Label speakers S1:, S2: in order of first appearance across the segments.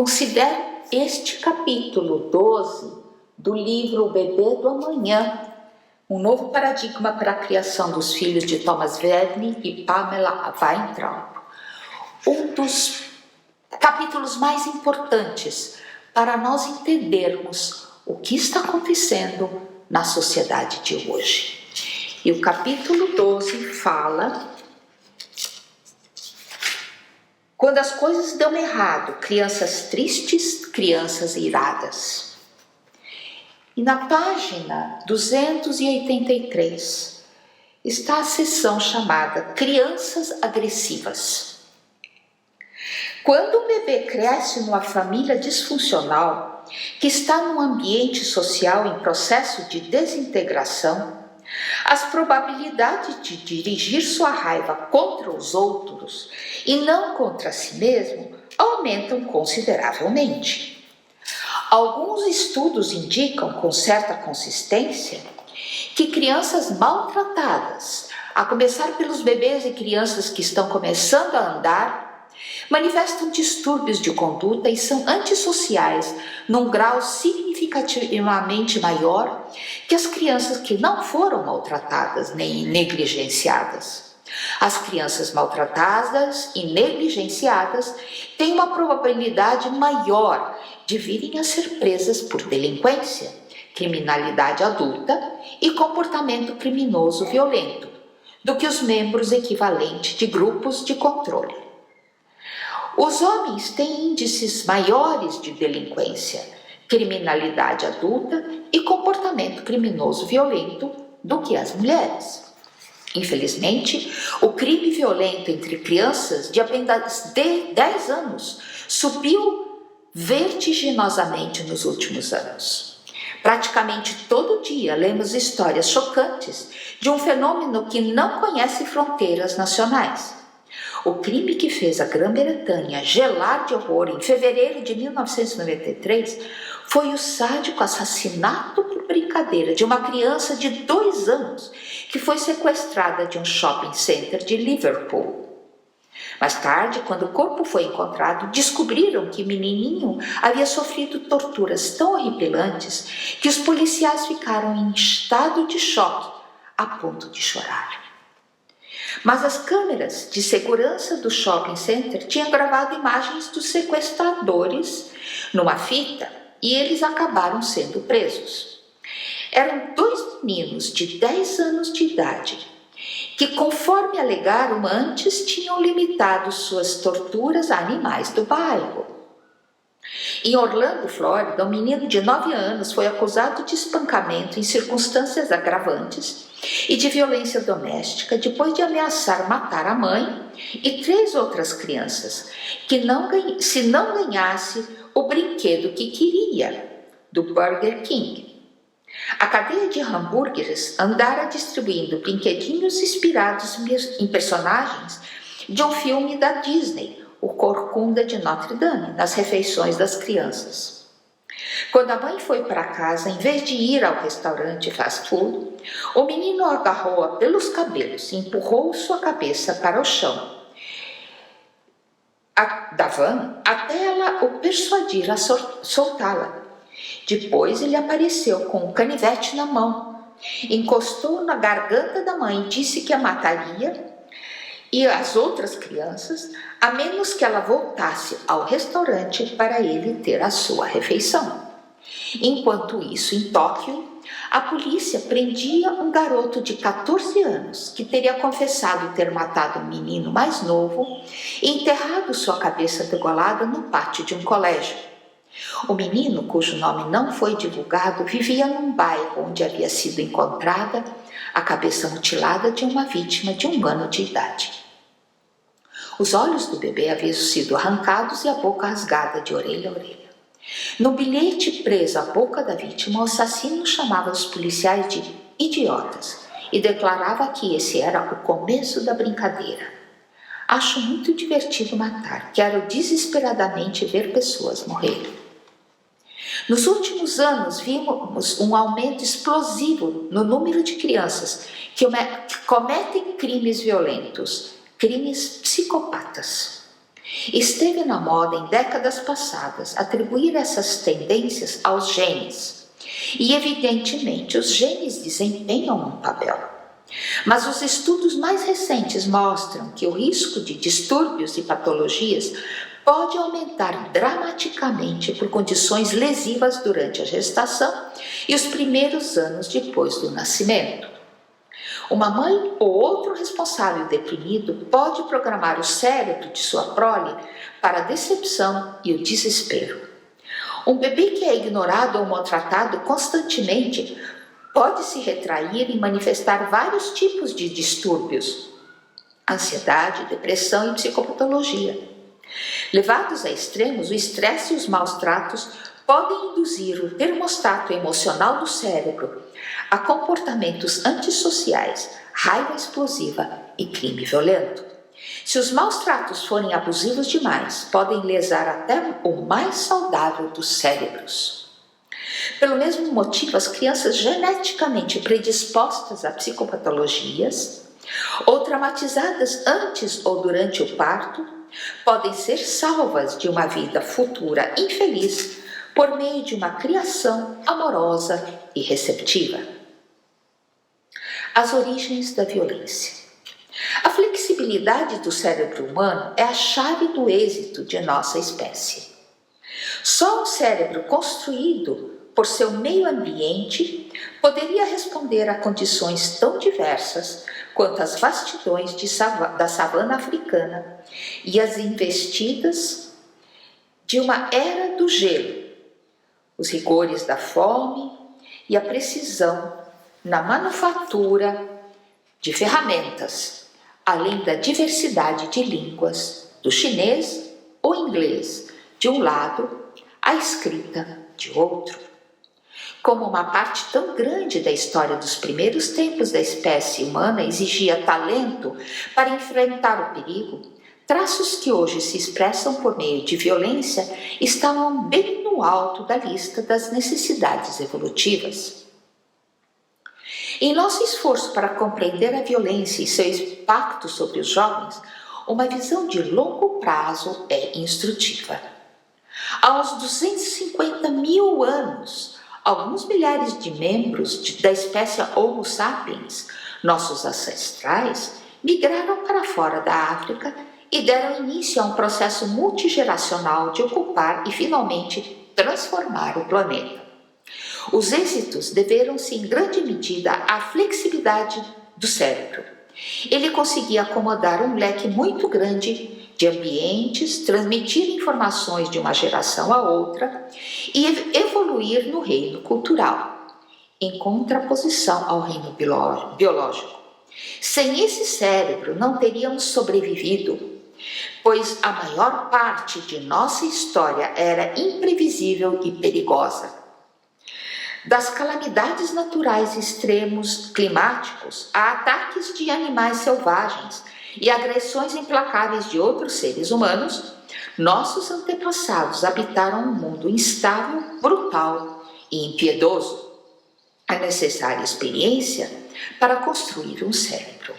S1: Considere este capítulo 12 do livro O Bebê do Amanhã, um novo paradigma para a criação dos filhos de Thomas Verne e Pamela Weintraub. Um dos capítulos mais importantes para nós entendermos o que está acontecendo na sociedade de hoje. E o capítulo 12 fala: quando as coisas dão errado, crianças tristes, crianças iradas. E na página 283 está a seção chamada Crianças Agressivas. Quando um bebê cresce numa família disfuncional, que está num ambiente social em processo de desintegração, as probabilidades de dirigir sua raiva contra os outros e não contra si mesmo aumentam consideravelmente. Alguns estudos indicam com certa consistência que crianças maltratadas, a começar pelos bebês e crianças que estão começando a andar, manifestam distúrbios de conduta e são antissociais num grau significativamente maior que as crianças que não foram maltratadas nem negligenciadas. As crianças maltratadas e negligenciadas têm uma probabilidade maior de virem a ser presas por delinquência, criminalidade adulta e comportamento criminoso violento do que os membros equivalentes de grupos de controle. Os homens têm índices maiores de delinquência, criminalidade adulta e comportamento criminoso violento do que as mulheres. Infelizmente, o crime violento entre crianças de apenas 10 anos subiu vertiginosamente nos últimos anos. Praticamente todo dia lemos histórias chocantes de um fenômeno que não conhece fronteiras nacionais. O crime que fez a Grã-Bretanha gelar de horror em fevereiro de 1993 foi o sádico assassinato por brincadeira de uma criança de 2 anos que foi sequestrada de um shopping center de Liverpool. Mais tarde, quando o corpo foi encontrado, descobriram que o menininho havia sofrido torturas tão horripilantes que os policiais ficaram em estado de choque, a ponto de chorar. Mas as câmeras de segurança do shopping center tinham gravado imagens dos sequestradores numa fita e eles acabaram sendo presos. Eram 2 meninos de 10 anos de idade que, conforme alegaram antes, tinham limitado suas torturas a animais do bairro. Em Orlando, Flórida, um menino de 9 anos foi acusado de espancamento em circunstâncias agravantes e de violência doméstica depois de ameaçar matar a mãe e 3 outras crianças, se não ganhasse o brinquedo que queria, do Burger King. A cadeia de hambúrgueres andara distribuindo brinquedinhos inspirados em personagens de um filme da Disney, O Corcunda de Notre Dame, nas refeições das crianças. Quando a mãe foi para casa, em vez de ir ao restaurante fast food, o menino agarrou-a pelos cabelos e empurrou sua cabeça para o chão da van até ela o persuadir a soltá-la. Depois ele apareceu com um canivete na mão, encostou na garganta da mãe e disse que a mataria e as outras crianças, a menos que ela voltasse ao restaurante para ele ter a sua refeição. Enquanto isso, em Tóquio, a polícia prendia um garoto de 14 anos que teria confessado ter matado um menino mais novo e enterrado sua cabeça degolada no pátio de um colégio. O menino, cujo nome não foi divulgado, vivia num bairro onde havia sido encontrada a cabeça mutilada de uma vítima de 1 ano de idade. Os olhos do bebê haviam sido arrancados e a boca rasgada de orelha a orelha. No bilhete preso à boca da vítima, o assassino chamava os policiais de idiotas e declarava que esse era o começo da brincadeira. Acho muito divertido matar, quero desesperadamente ver pessoas morrerem. Nos últimos anos, vimos um aumento explosivo no número de crianças que cometem crimes violentos, crimes psicopatas. Esteve na moda em décadas passadas atribuir essas tendências aos genes. E, evidentemente, os genes desempenham um papel. Mas os estudos mais recentes mostram que o risco de distúrbios e patologias pode aumentar dramaticamente por condições lesivas durante a gestação e os primeiros anos depois do nascimento. Uma mãe ou outro responsável deprimido pode programar o cérebro de sua prole para a decepção e o desespero. Um bebê que é ignorado ou maltratado constantemente pode se retrair e manifestar vários tipos de distúrbios: ansiedade, depressão e psicopatologia. Levados a extremos, o estresse e os maus tratos podem induzir o termostato emocional do cérebro a comportamentos antissociais, raiva explosiva e crime violento. Se os maus tratos forem abusivos demais, podem lesar até o mais saudável dos cérebros. Pelo mesmo motivo, as crianças geneticamente predispostas a psicopatologias ou traumatizadas antes ou durante o parto podem ser salvas de uma vida futura infeliz por meio de uma criação amorosa e receptiva. As origens da violência. A flexibilidade do cérebro humano é a chave do êxito de nossa espécie. Só um cérebro construído por seu meio ambiente poderia responder a condições tão diversas quanto as vastidões da savana africana e as investidas de uma era do gelo, os rigores da fome e a precisão na manufatura de ferramentas, além da diversidade de línguas, do chinês ou inglês de um lado, a escrita de outro. Como uma parte tão grande da história dos primeiros tempos da espécie humana exigia talento para enfrentar o perigo, traços que hoje se expressam por meio de violência estavam bem no alto da lista das necessidades evolutivas. Em nosso esforço para compreender a violência e seu impacto sobre os jovens, uma visão de longo prazo é instrutiva. Há uns 250 mil anos, alguns milhares de membros da espécie Homo sapiens, nossos ancestrais, migraram para fora da África e deram início a um processo multigeracional de ocupar e finalmente transformar o planeta. Os êxitos deveram-se em grande medida à flexibilidade do cérebro. Ele conseguia acomodar um leque muito grande de ambientes, transmitir informações de uma geração a outra e evoluir no reino cultural, em contraposição ao reino biológico. Sem esse cérebro não teríamos sobrevivido, pois a maior parte de nossa história era imprevisível e perigosa. Das calamidades naturais extremos climáticos a ataques de animais selvagens e agressões implacáveis de outros seres humanos, nossos antepassados habitaram um mundo instável, brutal e impiedoso. A necessária experiência para construir um cérebro.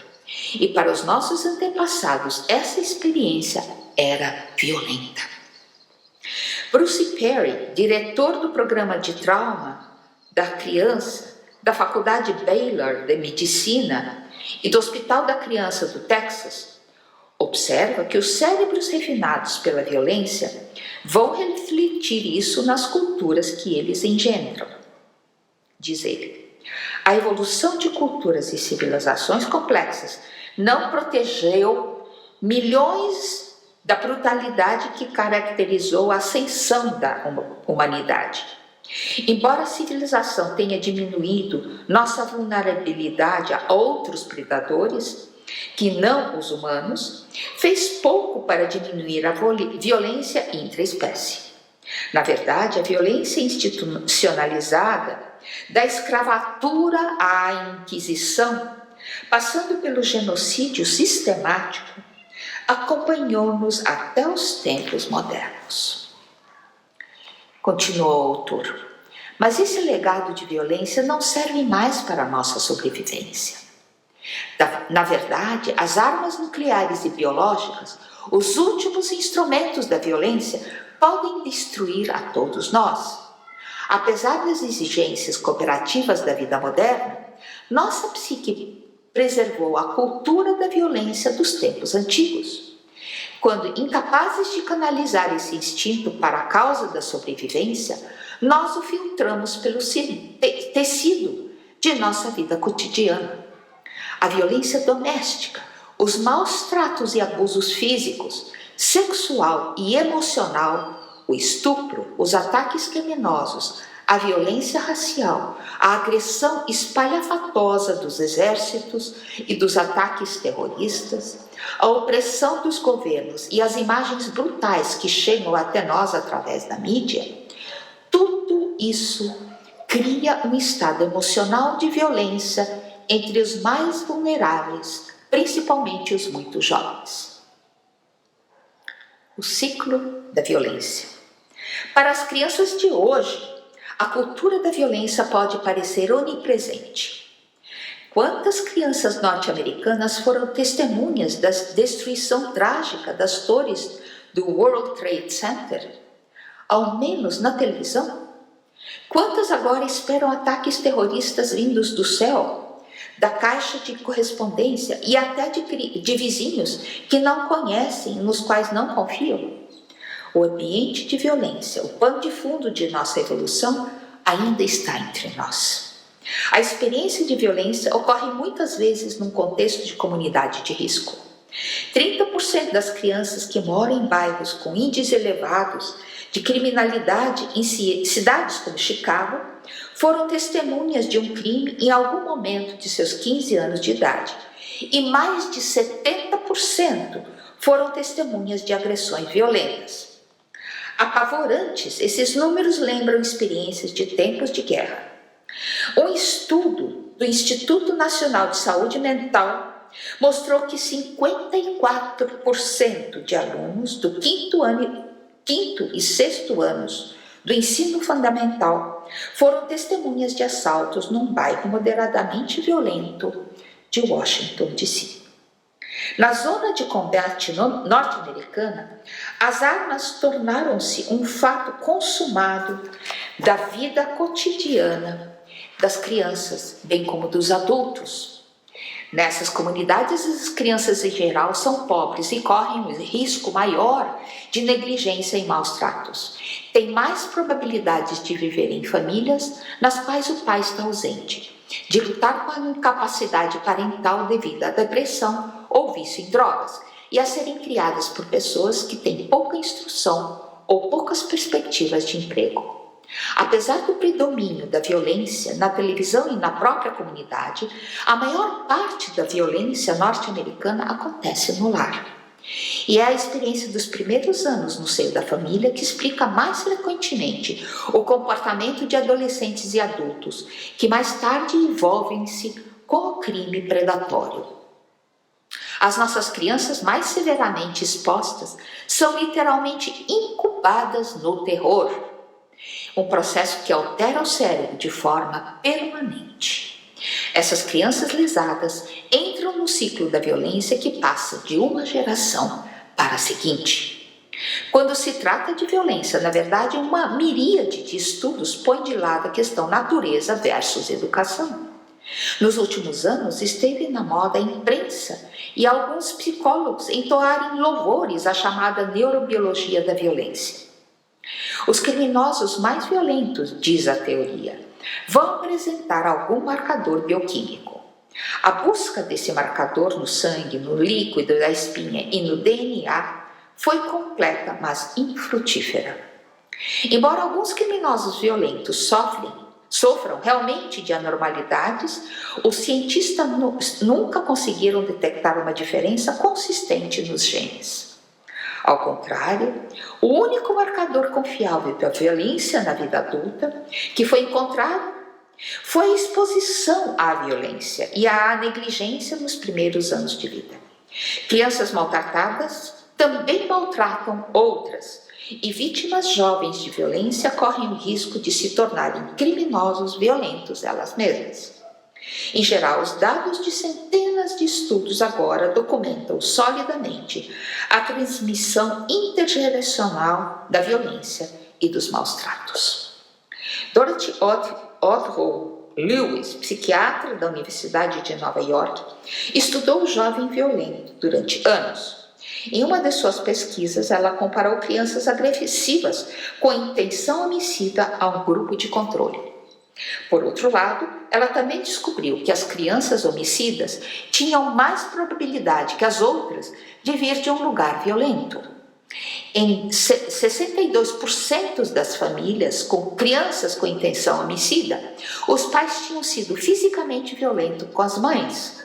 S1: E para os nossos antepassados, essa experiência era violenta. Bruce Perry, diretor do programa de trauma da criança da Faculdade Baylor de Medicina e do Hospital da Criança do Texas, observa que os cérebros refinados pela violência vão refletir isso nas culturas que eles engendram. Diz ele, a evolução de culturas e civilizações complexas não protegeu milhões da brutalidade que caracterizou a ascensão da humanidade. Embora a civilização tenha diminuído nossa vulnerabilidade a outros predadores, que não os humanos, fez pouco para diminuir a violência intraespécie. Na verdade, a violência institucionalizada, da escravatura à Inquisição, passando pelo genocídio sistemático, acompanhou-nos até os tempos modernos. Continuou o autor, mas esse legado de violência não serve mais para a nossa sobrevivência. Na verdade, as armas nucleares e biológicas, os últimos instrumentos da violência, podem destruir a todos nós. Apesar das exigências cooperativas da vida moderna, nossa psique preservou a cultura da violência dos tempos antigos. Quando incapazes de canalizar esse instinto para a causa da sobrevivência, nós o filtramos pelo tecido de nossa vida cotidiana. A violência doméstica, os maus tratos e abusos físicos, sexual e emocional, o estupro, os ataques criminosos, a violência racial, a agressão espalhafatosa dos exércitos e dos ataques terroristas, a opressão dos governos e as imagens brutais que chegam até nós através da mídia, tudo isso cria um estado emocional de violência entre os mais vulneráveis, principalmente os muito jovens. O ciclo da violência. Para as crianças de hoje, a cultura da violência pode parecer onipresente. Quantas crianças norte-americanas foram testemunhas da destruição trágica das torres do World Trade Center, ao menos na televisão? Quantas agora esperam ataques terroristas vindos do céu, da caixa de correspondência e até de vizinhos que não conhecem, nos quais não confiam? O ambiente de violência, o pano de fundo de nossa evolução, ainda está entre nós. A experiência de violência ocorre muitas vezes num contexto de comunidade de risco. 30% das crianças que moram em bairros com índices elevados de criminalidade em cidades como Chicago foram testemunhas de um crime em algum momento de seus 15 anos de idade, e mais de 70% foram testemunhas de agressões violentas. Apavorantes, esses números lembram experiências de tempos de guerra. Um estudo do Instituto Nacional de Saúde Mental mostrou que 54% de alunos do quinto e sexto anos do ensino fundamental foram testemunhas de assaltos num bairro moderadamente violento de Washington, D.C. Na zona de combate norte-americana, as armas tornaram-se um fato consumado da vida cotidiana das crianças, bem como dos adultos. Nessas comunidades, as crianças em geral são pobres e correm um risco maior de negligência e maus tratos. Têm mais probabilidades de viver em famílias nas quais o pai está ausente, de lutar com a incapacidade parental devido à depressão ou vício em drogas, e a serem criadas por pessoas que têm pouca instrução ou poucas perspectivas de emprego. Apesar do predomínio da violência na televisão e na própria comunidade, a maior parte da violência norte-americana acontece no lar. E é a experiência dos primeiros anos no seio da família que explica mais frequentemente o comportamento de adolescentes e adultos, que mais tarde envolvem-se com o crime predatório. As nossas crianças mais severamente expostas são literalmente incubadas no terror, um processo que altera o cérebro de forma permanente. Essas crianças lesadas entram no ciclo da violência que passa de uma geração para a seguinte. Quando se trata de violência, na verdade, uma miríade de estudos põe de lado a questão natureza versus educação. Nos últimos anos, esteve na moda a imprensa e alguns psicólogos entoarem louvores à chamada neurobiologia da violência. Os criminosos mais violentos, diz a teoria, vão apresentar algum marcador bioquímico. A busca desse marcador no sangue, no líquido da espinha e no DNA foi completa, mas infrutífera. Embora alguns criminosos violentos sofram realmente de anormalidades, os cientistas nunca conseguiram detectar uma diferença consistente nos genes. Ao contrário, o único marcador confiável da violência na vida adulta que foi encontrado foi a exposição à violência e à negligência nos primeiros anos de vida. Crianças maltratadas também maltratam outras, e vítimas jovens de violência correm o risco de se tornarem criminosos violentos elas mesmas. Em geral, os dados de centenas de estudos agora documentam solidamente a transmissão intergeracional da violência e dos maus tratos. Dorothy Otwell Lewis, psiquiatra da Universidade de Nova York, estudou o jovem violento durante anos. Em uma de suas pesquisas, ela comparou crianças agressivas com intenção homicida a um grupo de controle. Por outro lado, ela também descobriu que as crianças homicidas tinham mais probabilidade que as outras de vir de um lugar violento. Em 62% das famílias com crianças com intenção homicida, os pais tinham sido fisicamente violentos com as mães,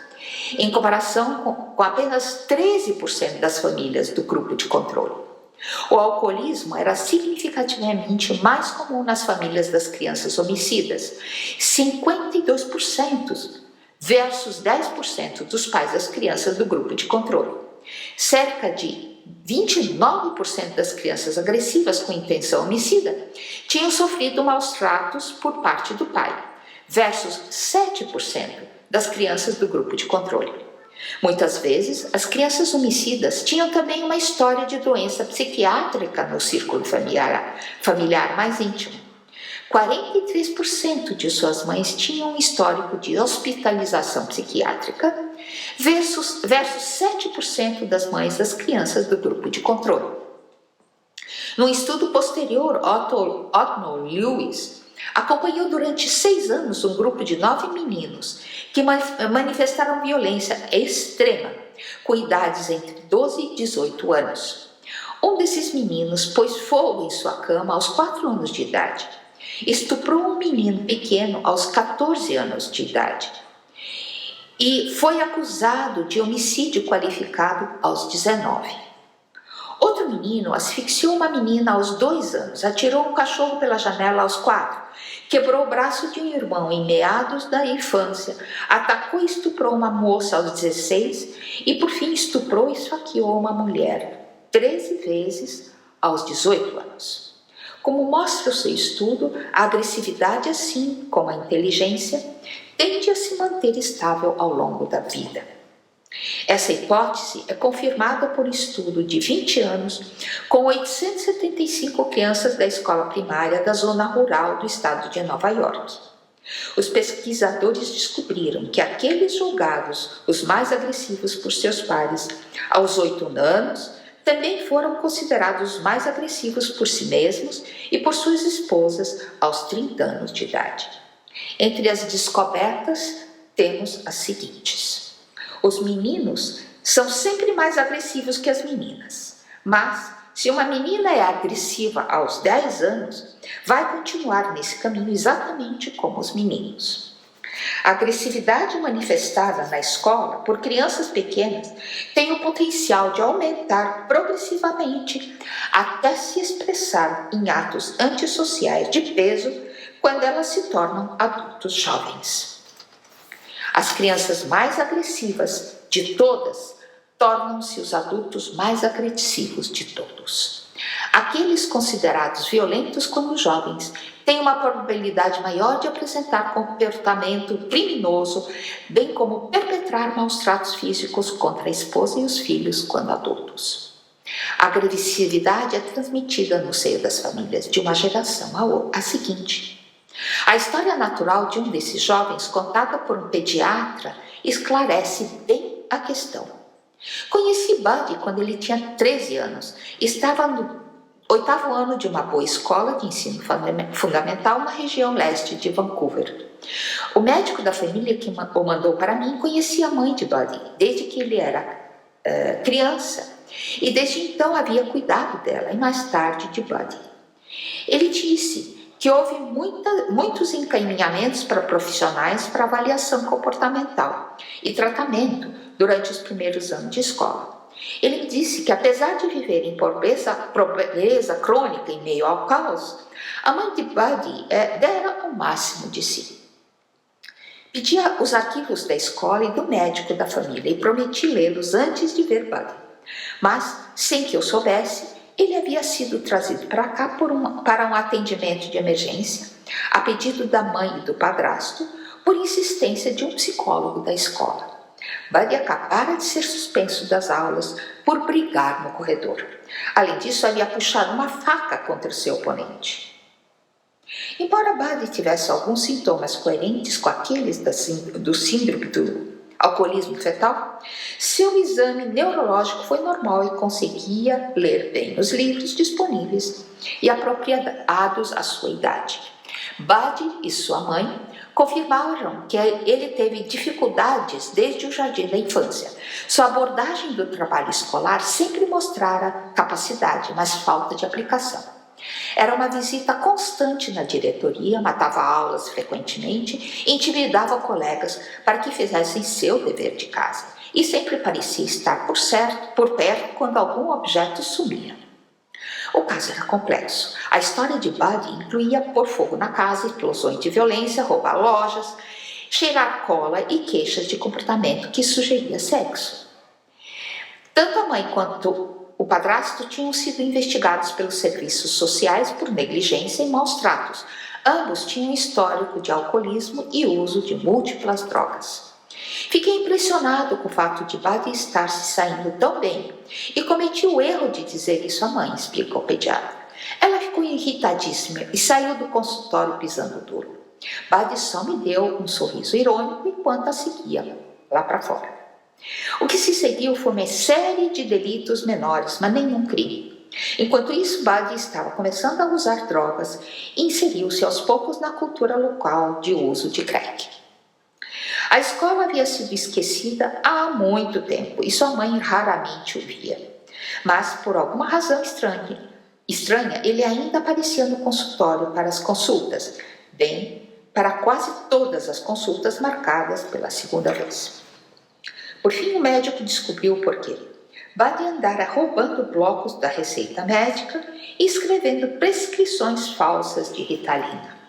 S1: em comparação com apenas 13% das famílias do grupo de controle. O alcoolismo era significativamente mais comum nas famílias das crianças homicidas, 52% versus 10% dos pais das crianças do grupo de controle. Cerca de 29% das crianças agressivas com intenção homicida tinham sofrido maus tratos por parte do pai, versus 7% das crianças do grupo de controle. Muitas vezes, as crianças homicidas tinham também uma história de doença psiquiátrica no círculo familiar mais íntimo. 43% de suas mães tinham um histórico de hospitalização psiquiátrica, versus 7% das mães das crianças do grupo de controle. Num estudo posterior, Otwell Lewis acompanhou durante 6 anos um grupo de 9 meninos que manifestaram violência extrema, com idades entre 12 e 18 anos. Um desses meninos pôs fogo em sua cama aos 4 anos de idade. Estuprou um menino pequeno aos 14 anos de idade. E foi acusado de homicídio qualificado aos 19. Outro menino asfixiou uma menina aos 2 anos, atirou um cachorro pela janela aos 4, quebrou o braço de um irmão em meados da infância, atacou e estuprou uma moça aos 16 e, por fim, estuprou e esfaqueou uma mulher 13 vezes aos 18 anos. Como mostra o seu estudo, a agressividade, assim como a inteligência, tende a se manter estável ao longo da vida. Essa hipótese é confirmada por um estudo de 20 anos com 875 crianças da escola primária da zona rural do estado de Nova York. Os pesquisadores descobriram que aqueles julgados os mais agressivos por seus pares aos 8 anos também foram considerados os mais agressivos por si mesmos e por suas esposas aos 30 anos de idade. Entre as descobertas, temos as seguintes. Os meninos são sempre mais agressivos que as meninas, mas se uma menina é agressiva aos 10 anos, vai continuar nesse caminho exatamente como os meninos. A agressividade manifestada na escola por crianças pequenas tem o potencial de aumentar progressivamente até se expressar em atos antissociais de peso quando elas se tornam adultos jovens. As crianças mais agressivas de todas tornam-se os adultos mais agressivos de todos. Aqueles considerados violentos quando jovens têm uma probabilidade maior de apresentar comportamento criminoso, bem como perpetrar maus tratos físicos contra a esposa e os filhos quando adultos. A agressividade é transmitida no seio das famílias de uma geração à seguinte. A história natural de um desses jovens, contada por um pediatra, esclarece bem a questão. Conheci Buddy quando ele tinha 13 anos. Estava no 8º ano de uma boa escola de ensino fundamental na região leste de Vancouver. O médico da família que o mandou para mim conhecia a mãe de Buddy desde que ele era criança e desde então havia cuidado dela e mais tarde de Buddy. Ele disse que houve muitos encaminhamentos para profissionais para avaliação comportamental e tratamento durante os primeiros anos de escola. Ele me disse que, apesar de viver em pobreza crônica em meio ao caos, a mãe de Buddy dera o máximo de si. Pedia os arquivos da escola e do médico da família e prometi lê-los antes de ver Buddy. Mas, sem que eu soubesse, ele havia sido trazido para cá para um atendimento de emergência, a pedido da mãe e do padrasto, por insistência de um psicólogo da escola. Buddy acabara de ser suspenso das aulas por brigar no corredor. Além disso, havia puxado uma faca contra seu oponente. Embora Buddy tivesse alguns sintomas coerentes com aqueles do síndrome do alcoolismo fetal, seu exame neurológico foi normal e conseguia ler bem os livros disponíveis e apropriados à sua idade. Buddy e sua mãe confirmaram que ele teve dificuldades desde o jardim da infância. Sua abordagem do trabalho escolar sempre mostrara capacidade, mas falta de aplicação. Era uma visita constante na diretoria, matava aulas frequentemente, intimidava colegas para que fizessem seu dever de casa e sempre parecia estar por perto quando algum objeto sumia. O caso era complexo. A história de Buddy incluía pôr fogo na casa, explosões de violência, roubar lojas, cheirar cola e queixas de comportamento que sugeria sexo. Tanto a mãe quanto o padrasto tinham sido investigados pelos serviços sociais por negligência e maus tratos. Ambos tinham histórico de alcoolismo e uso de múltiplas drogas. Fiquei impressionado com o fato de Buddy estar se saindo tão bem e cometi o erro de dizer isso à mãe, explicou o pediatra. Ela ficou irritadíssima e saiu do consultório pisando duro. Buddy só me deu um sorriso irônico enquanto a seguia lá para fora. O que se seguiu foi uma série de delitos menores, mas nenhum crime. Enquanto isso, Buddy estava começando a usar drogas e inseriu-se aos poucos na cultura local de uso de crack. A escola havia sido esquecida há muito tempo e sua mãe raramente o via. Mas, por alguma razão estranha, ele ainda aparecia no consultório para as consultas, bem, para quase todas as consultas marcadas pela segunda vez. Por fim, o médico descobriu o porquê. Buddy andara roubando blocos da receita médica e escrevendo prescrições falsas de Ritalina.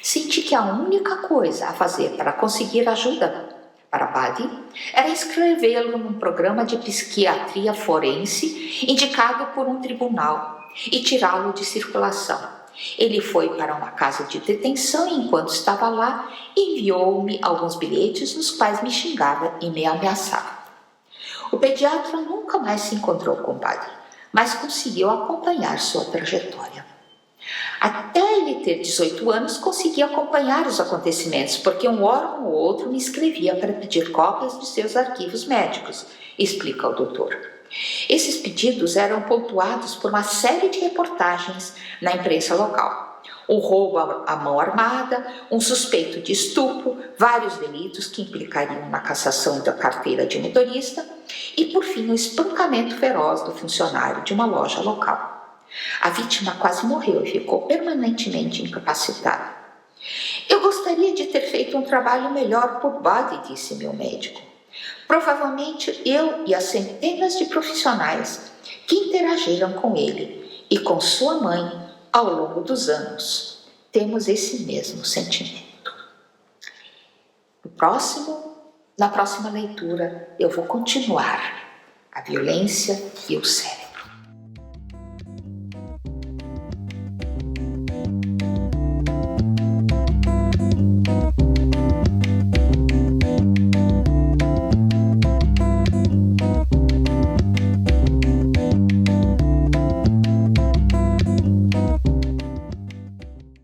S1: Senti que a única coisa a fazer para conseguir ajuda para Buddy era inscrevê-lo num programa de psiquiatria forense indicado por um tribunal e tirá-lo de circulação. Ele foi para uma casa de detenção e, enquanto estava lá, enviou-me alguns bilhetes nos quais me xingava e me ameaçava. O pediatra nunca mais se encontrou com Buddy, mas conseguiu acompanhar sua trajetória. Até ele ter 18 anos, consegui acompanhar os acontecimentos, porque um órgão ou outro me escrevia para pedir cópias de seus arquivos médicos, explica o doutor. Esses pedidos eram pontuados por uma série de reportagens na imprensa local. Um roubo à mão armada, um suspeito de estupro, vários delitos que implicariam na cassação da carteira de motorista e, por fim, o espancamento feroz do funcionário de uma loja local. A vítima quase morreu e ficou permanentemente incapacitada. Eu gostaria de ter feito um trabalho melhor por Buddy, disse meu médico. Provavelmente eu e as centenas de profissionais que interagiram com ele e com sua mãe ao longo dos anos temos esse mesmo sentimento. Na próxima leitura eu vou continuar a violência e o cérebro.